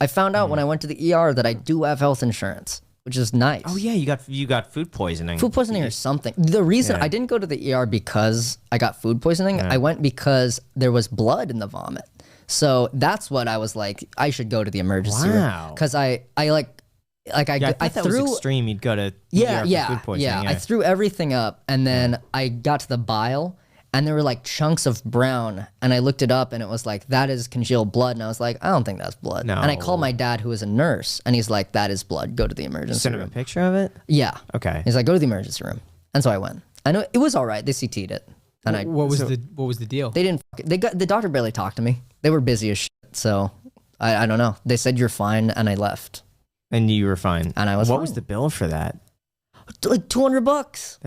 I found out when I went to the ER that I do have health insurance, which is nice. Oh yeah, you got food poisoning. Food poisoning or something. The reason I didn't go to the ER because I got food poisoning, I went because there was blood in the vomit. So that's what I was like, I should go to the emergency room. Because I thought that was extreme. You'd go to ER for food poisoning. I threw everything up, and then I got to the bile, and there were like chunks of brown, and I looked it up, and it was like, that is congealed blood, and I was like, I don't think that's blood. No. And I called my dad, who was a nurse, and he's like, that is blood. Go to the emergency Send him room. a picture of it? Yeah. Okay. He's like, go to the emergency room. And so I went. I know it was all right. They CT'd it. And what was the deal? They didn't. The doctor barely talked to me. They were busy as shit. So I don't know. They said you're fine, and I left. And you were fine. And I was. What fine. was the bill for that? Like $200.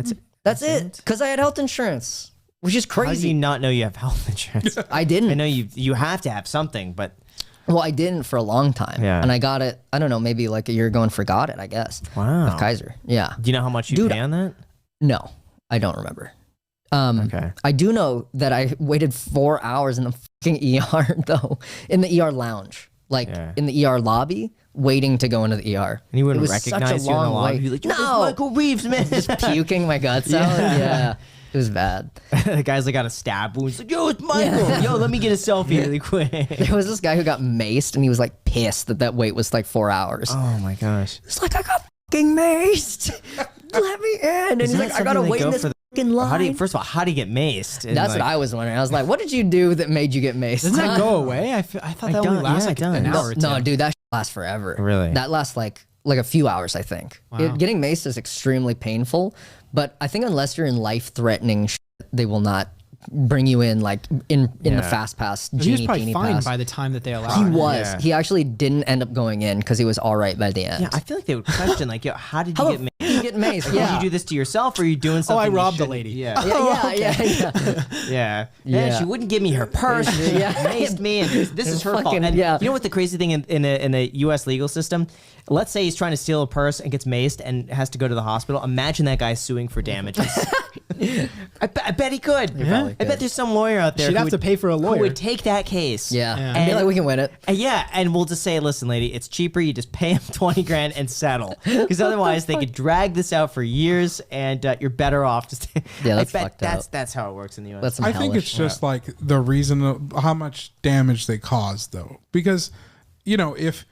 That's it. Because I had health insurance, which is crazy. How do you not know you have health insurance? I didn't. I know you have to have something, but. Well, I didn't for a long time. Yeah. And I got it, I don't know, maybe like a year ago and forgot it, I guess. Wow. With Kaiser. Yeah. Do you know how much you pay on that? No, I don't remember. Okay. I do know that I waited 4 hours in the fucking ER, though, in the ER lounge, like in the ER lobby, waiting to go into the ER. And you wouldn't recognize you in the lobby? You're like, no! Michael Reeves, man! Just puking my guts out. Yeah. It was bad. The guy's like got a stab wound. He's like, yo, it's Michael. Yeah. Yo, let me get a selfie really quick. There was this guy who got maced, and he was like pissed that wait was like 4 hours. Oh my gosh. It's like, I got fucking maced. Let me in. And he's like, I gotta wait in this fucking line. First of all, how do you get maced? And that's what I was wondering. I was like, what did you do that made you get maced? Doesn't that go away? I thought that only lasts like an hour or two. No, dude, that lasts forever. Really? That lasts like a few hours, I think. Wow. Getting maced is extremely painful, but I think unless you're in life-threatening shit, they will not bring you in like in the fast pass. He was probably fine by the time that they allowed. He was. Yeah. He actually didn't end up going in because he was all right by the end. Yeah, I feel like they would question like, yo, how did you get maced? You get maced. Like, yeah. Did you do this to yourself, or are you doing something? Oh, I robbed the lady. Yeah. Yeah. She wouldn't give me her purse. She maced me, and this is her fault. And you know what the crazy thing in a U.S. legal system? Let's say he's trying to steal a purse and gets maced and has to go to the hospital. Imagine that guy suing for damages. I bet he could. I bet there's some lawyer out there She'd have to pay for a lawyer who would take that case. Yeah. And be like, we can win it. And we'll just say, listen, lady, it's cheaper. You just pay him $20,000 and settle. Because otherwise, they could drag this out for years, and you're better off just. That's fucked up. That's how it works in the U.S. I think it's just like the reason of how much damage they cause, though, because if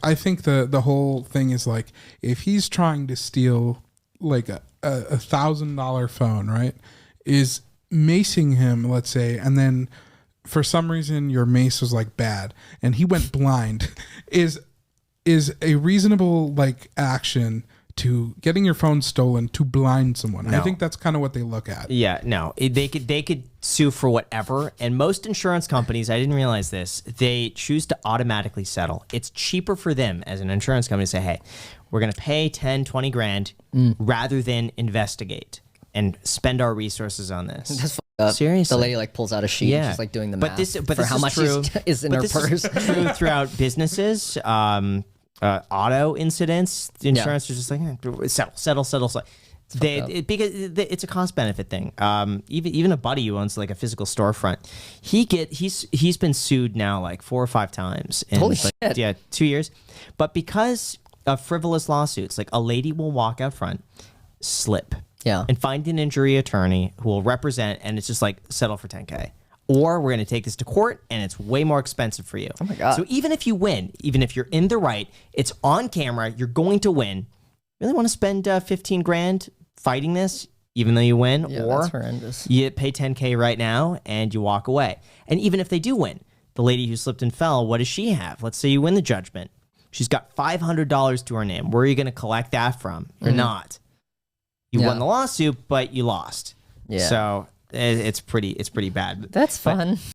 I think the whole thing is like, if he's trying to steal like a $1,000 phone, right, is macing him, let's say, and then for some reason your mace was like bad and he went blind, is a reasonable like action to getting your phone stolen to blind someone. No. I think that's kind of what they look at. Yeah, no, they could sue for whatever. And most insurance companies, I didn't realize this, they choose to automatically settle. It's cheaper for them as an insurance company to say, hey, we're going to pay 10, 20 grand rather than investigate and spend our resources on this. That's fucked up. Seriously. The lady like pulls out a sheet and she's like doing the math for how much is in her purse. This is true throughout businesses. Auto incidents, the insurance is just like settle. Because it's a cost benefit thing. Even a buddy who owns like a physical storefront, he's been sued now like 4 or 5 times in Holy shit. 2 years, but because of frivolous lawsuits, like a lady will walk out front, slip, and find an injury attorney who will represent, and it's just like settle for $10,000. Or we're going to take this to court, and it's way more expensive for you. Oh, my God. So even if you win, even if you're in the right, it's on camera, you're going to win. Really want to spend 15 grand fighting this, even though you win? Yeah, or that's horrendous. You pay $10,000 right now, and you walk away. And even if they do win, the lady who slipped and fell, what does she have? Let's say you win the judgment. She's got $500 to her name. Where are you going to collect that from? You're not. You won the lawsuit, but you lost. Yeah. So it's pretty bad. That's fun.